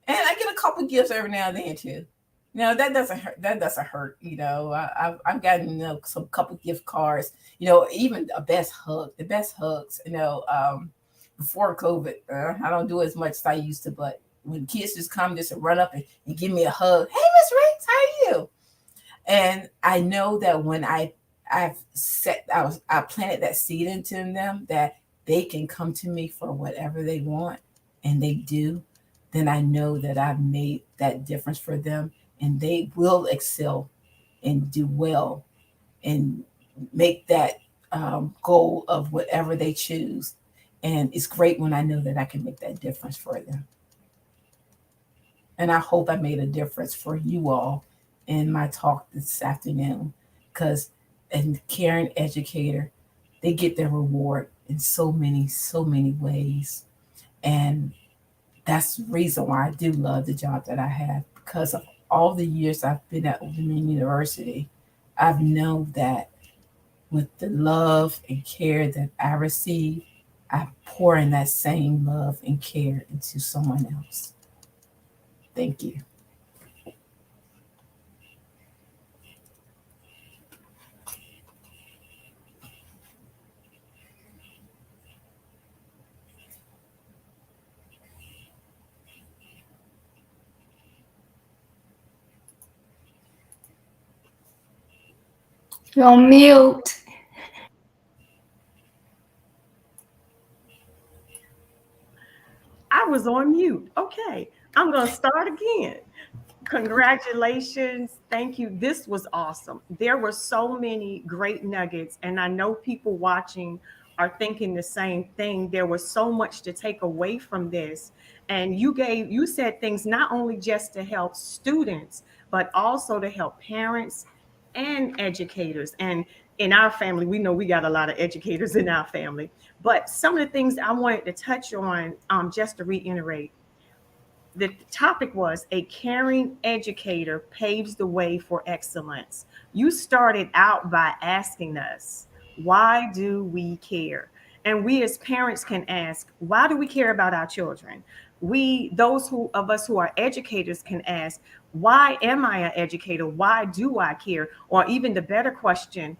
[SPEAKER 6] I get a couple gifts every now and then too. That doesn't hurt. That doesn't hurt. I've gotten some couple gift cards. Even the best hugs. Before COVID, I don't do as much as I used to. But when kids just come, just run up and give me a hug. "Hey, Miss Ricks, how are you?" And I know that when I planted that seed into them that they can come to me for whatever they want, and they do, then I know that I've made that difference for them, and they will excel and do well and make that goal of whatever they choose. And it's great when I know that I can make that difference for them. And I hope I made a difference for you all in my talk this afternoon, because a caring educator, they get their reward in so many ways. And that's the reason why I do love the job that I have, because of all the years I've been at Old Dominion University. I've known that with the love and care that I receive, I pour in that same love and care into someone else. Thank you.
[SPEAKER 1] You're on mute.
[SPEAKER 2] I was on mute. Okay, I'm going to start again. Congratulations. Thank you. This was awesome. There were so many great nuggets, and I know people watching are thinking the same thing. There was so much to take away from this. And you said things not only just to help students, but also to help parents and educators. And in our family, we know we got a lot of educators in our family. But some of the things I wanted to touch on, just to reiterate, the topic was a caring educator paves the way for excellence. You started out by asking us, why do we care? And we as parents can ask, why do we care about our children? Of us who are educators can ask, why am I an educator? Why do I care? Or even the better question,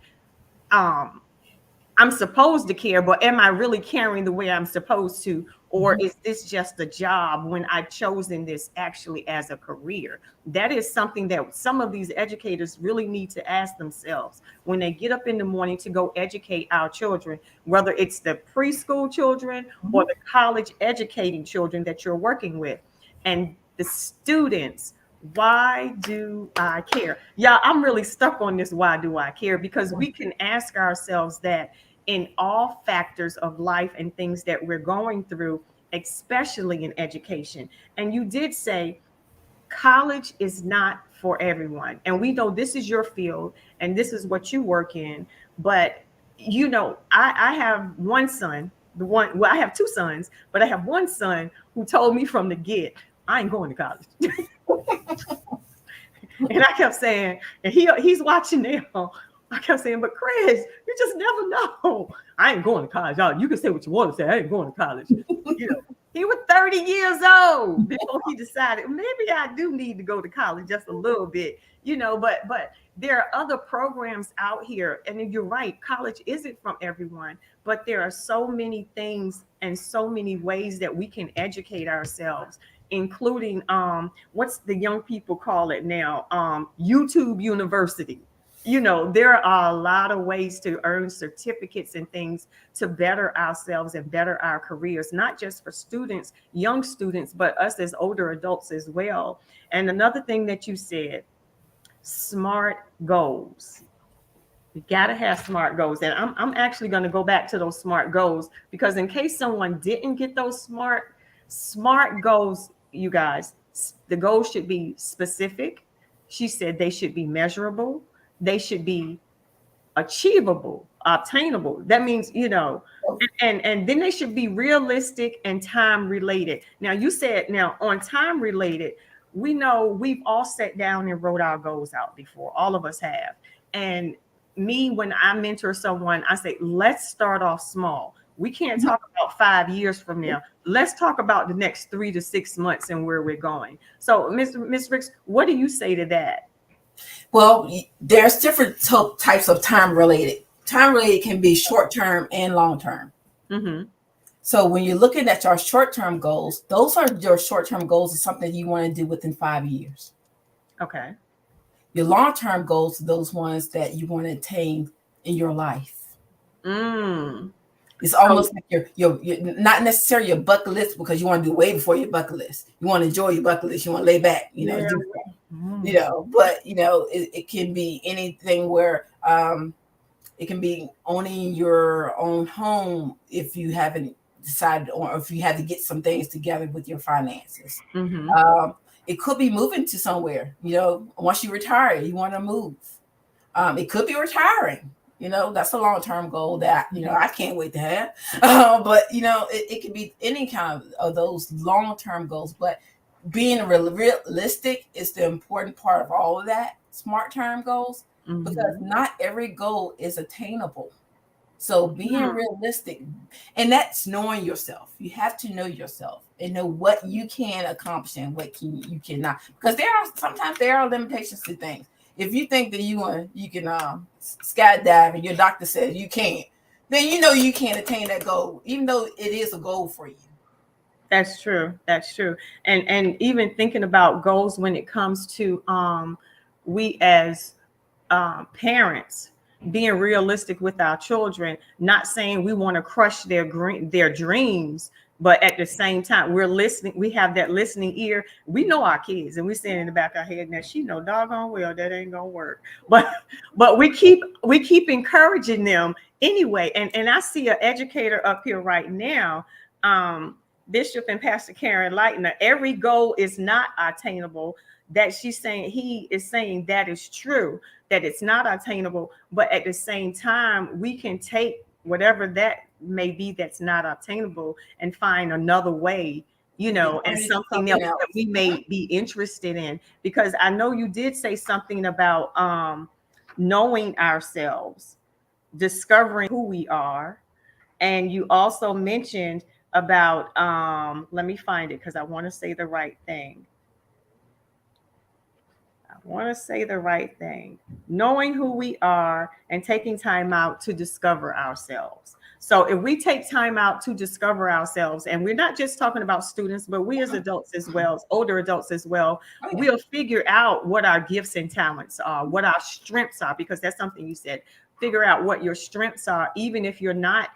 [SPEAKER 2] um, I'm supposed to care, but am I really caring the way I'm supposed to? Or is this just a job when I've chosen this actually as a career? That is something that some of these educators really need to ask themselves when they get up in the morning to go educate our children, whether it's the preschool children or the college educating children that you're working with. And the students, why do I care? Yeah, I'm really stuck on this. Why do I care? Because we can ask ourselves that in all factors of life and things that we're going through, especially in education. And you did say college is not for everyone. And we know this is your field and this is what you work in. But, I have one son, I have two sons, but I have one son who told me from the get, I ain't going to college. And I kept saying, and he's watching now. I kept saying, but Chris, you just never know. I ain't going to college. You can say what you want to say. I ain't going to college. He was 30 years old before he decided maybe I do need to go to college just a little bit, but there are other programs out here. And you're right, college isn't from everyone, but there are so many things and so many ways that we can educate ourselves, including what's the young people call it now, YouTube University. There are a lot of ways to earn certificates and things to better ourselves and better our careers, not just for students, young students, but us as older adults as well. And another thing that you said, smart goals. We got to have smart goals. And I'm actually going to go back to those smart goals, because in case someone didn't get those smart goals, you guys, the goals should be specific. She said they should be measurable. They should be achievable, obtainable. That means, and then they should be realistic and time related. Now, you said on time related, we know we've all sat down and wrote our goals out before. All of us have. And me, when I mentor someone, I say, let's start off small. We can't talk about 5 years from now. Let's talk about the next 3 to 6 months and where we're going. So, Ms. Ricks, what do you say to that?
[SPEAKER 6] Well, there's different types of time related. Time related can be short term and long term.
[SPEAKER 2] Mm-hmm.
[SPEAKER 6] So when you're looking at your short term goals, those are your short term goals of something you want to do within 5 years.
[SPEAKER 2] Okay.
[SPEAKER 6] Your long term goals are those ones that you want to attain in your life. It's almost like you're not necessarily your bucket list, because you want to do way before your bucket list. You want to enjoy your bucket list. You want to lay back, but it can be anything where it can be owning your own home if you haven't decided, or if you have to get some things together with your finances.
[SPEAKER 2] Mm-hmm.
[SPEAKER 6] It could be moving to somewhere, once you retire, you want to move. It could be retiring. That's a long-term goal that, I can't wait to have. But, it could be any kind of those long-term goals. But being realistic is the important part of all of that, smart term goals, because not every goal is attainable. So being realistic, and that's knowing yourself. You have to know yourself and know what you can accomplish and what you cannot. Because sometimes there are limitations to things. If you think that you can skydive and your doctor says you can't, then you can't attain that goal, even though it is a goal for you.
[SPEAKER 2] That's true. And even thinking about goals when it comes to we as parents, being realistic with our children, not saying we want to crush their dreams, but at the same time, we're listening. We have that listening ear. We know our kids, and we're saying in the back of our head, now she know doggone well that ain't gonna work. But we keep encouraging them anyway. And I see an educator up here right now, Bishop and Pastor Karen Lightner. Every goal is not attainable. That she's saying, he is saying that is true, that it's not attainable. But at the same time, we can take whatever that may be that's not obtainable and find another way, and something else that we may be interested in. Because I know you did say something about knowing ourselves, discovering who we are. And you also mentioned about, let me find it because I want to say the right thing. Knowing who we are and taking time out to discover ourselves. So if we take time out to discover ourselves, and we're not just talking about students, but we as adults as well, as older adults as well, we'll figure out what our gifts and talents are, what our strengths are, because that's something you said. Figure out what your strengths are. Even if you're not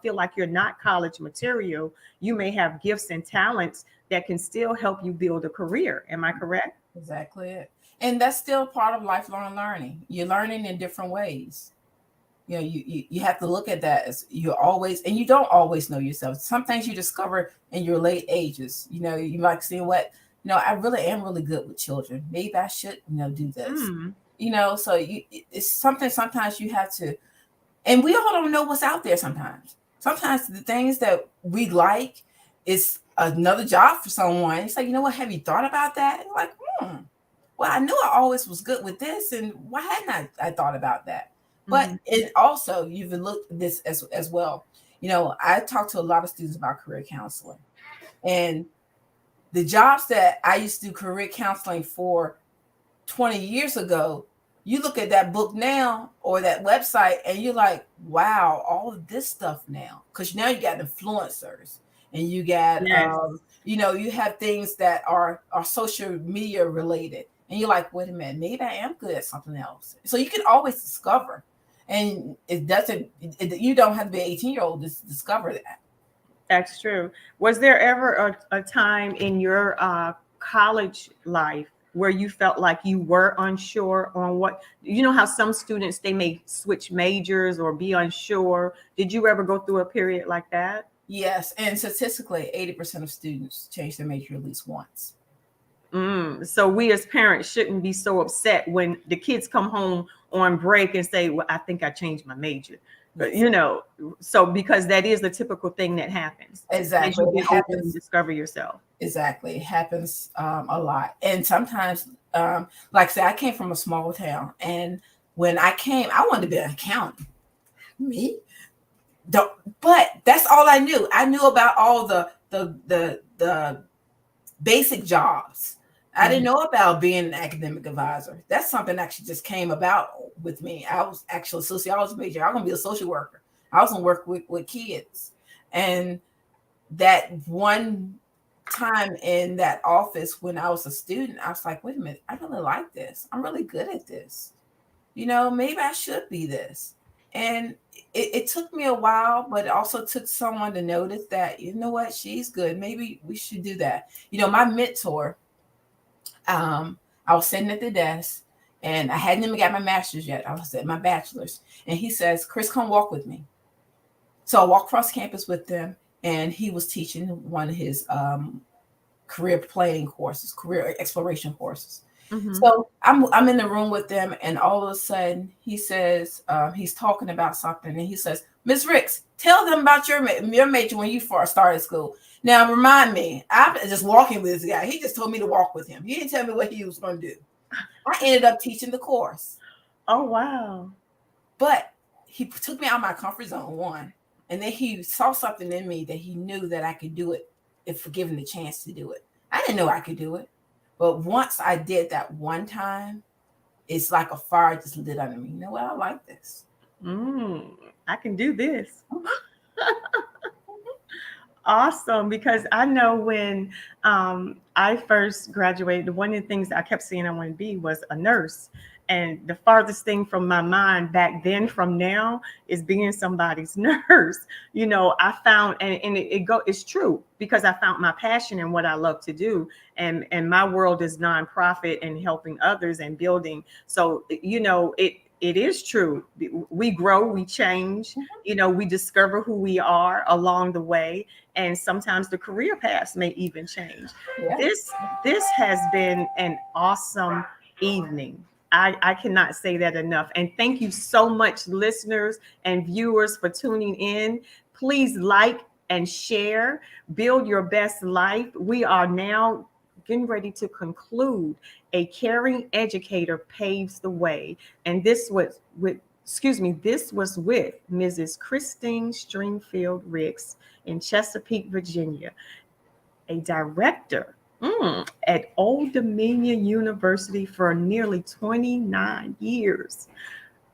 [SPEAKER 2] feel like you're not college material, you may have gifts and talents that can still help you build a career. Am I correct?
[SPEAKER 6] Exactly it. And that's still part of lifelong learning. You're learning in different ways. You know, you have to look at that as you're always, and you don't always know yourself. Some things you discover in your late ages. You know, you might see what, I really am really good with children. Maybe I should, do this. So it's something sometimes you have to, and we all don't know what's out there sometimes. Sometimes the things that we like is another job for someone. It's like, you know what, have you thought about that? And like, well, I knew I always was good with this, and why hadn't I thought about that? But it also, you've looked at this as well. I talk to a lot of students about career counseling, and the jobs that I used to do career counseling for 20 years ago, you look at that book now or that website and you're like, wow, all of this stuff now. Because now you got influencers and you got, you have things that are social media related. And you're like, wait a minute, maybe I am good at something else. So you can always discover. And you don't have to be an 18-year-old to discover that.
[SPEAKER 2] That's true. Was there ever a time in your college life where you felt like you were unsure on what, how some students, they may switch majors or be unsure? Did you ever go through a period like that?
[SPEAKER 6] Yes. And statistically, 80% of students change their major at least once.
[SPEAKER 2] So we as parents shouldn't be so upset when the kids come home on break and say, well, I think I changed my major. But, so because that is the typical thing that happens.
[SPEAKER 6] Exactly.
[SPEAKER 2] It happens. And discover yourself.
[SPEAKER 6] Exactly. It happens a lot. And sometimes, like I said, I came from a small town. And when I came, I wanted to be an accountant. Me? But that's all I knew. I knew about all the basic jobs. I didn't know about being an academic advisor. That's something actually just came about with me. I was actually a sociology major. I'm going to be a social worker. I was going to work with kids. And that one time in that office when I was a student, I was like, wait a minute, I really like this. I'm really good at this. Maybe I should be this. And it took me a while, but it also took someone to notice that, you know what, she's good. Maybe we should do that. My mentor, I was sitting at the desk and I hadn't even got my master's yet. I was at my bachelor's. And he says, Chris, come walk with me. So I walked across campus with him and he was teaching one of his career planning courses, career exploration courses. So I'm in the room with them and all of a sudden he says, he's talking about something and he says, Ms. Ricks, tell them about your major when you first started school. Now, remind me, I'm just walking with this guy. He just told me to walk with him. He didn't tell me what he was going to do. I ended up teaching the course.
[SPEAKER 2] Oh, wow.
[SPEAKER 6] But he took me out of my comfort zone, one. And then he saw something in me that he knew that I could do it if given the chance to do it. I didn't know I could do it. But once I did that one time, it's like a fire just lit under me. You know what? I like this.
[SPEAKER 2] I can do this. Awesome. Because I know when I first graduated, one of the things that I kept saying I wanted to be was a nurse. And the farthest thing from my mind back then from now is being somebody's nurse. I found, and it's true, because I found my passion in what I love to do. And my world is nonprofit and helping others and building. So, it is true. We grow, we change, we discover who we are along the way. And sometimes the career paths may even change. Yeah. This has been an awesome evening. I cannot say that enough. And thank you so much, listeners and viewers, for tuning in. Please like and share. Build your best life. We are now getting ready to conclude A Caring Educator Paves the Way. And this was with Mrs. Christine Stringfield-Ricks in Chesapeake, Virginia, a director at Old Dominion University for nearly 29 years.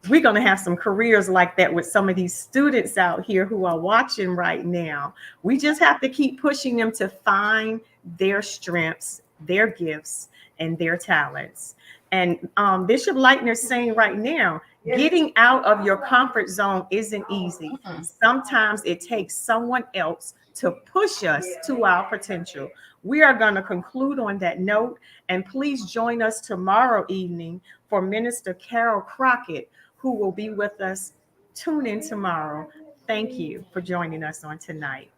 [SPEAKER 2] We're going to have some careers like that with some of these students out here who are watching right now. We just have to keep pushing them to find their strengths, their gifts, and their talents. And Bishop Lightner's saying right now, getting out of your comfort zone isn't easy. Sometimes it takes someone else to push us to our potential. We are going to conclude on that note. And please join us tomorrow evening for Minister Carol Crockett, who will be with us Tune in tomorrow. Thank you for joining us on tonight.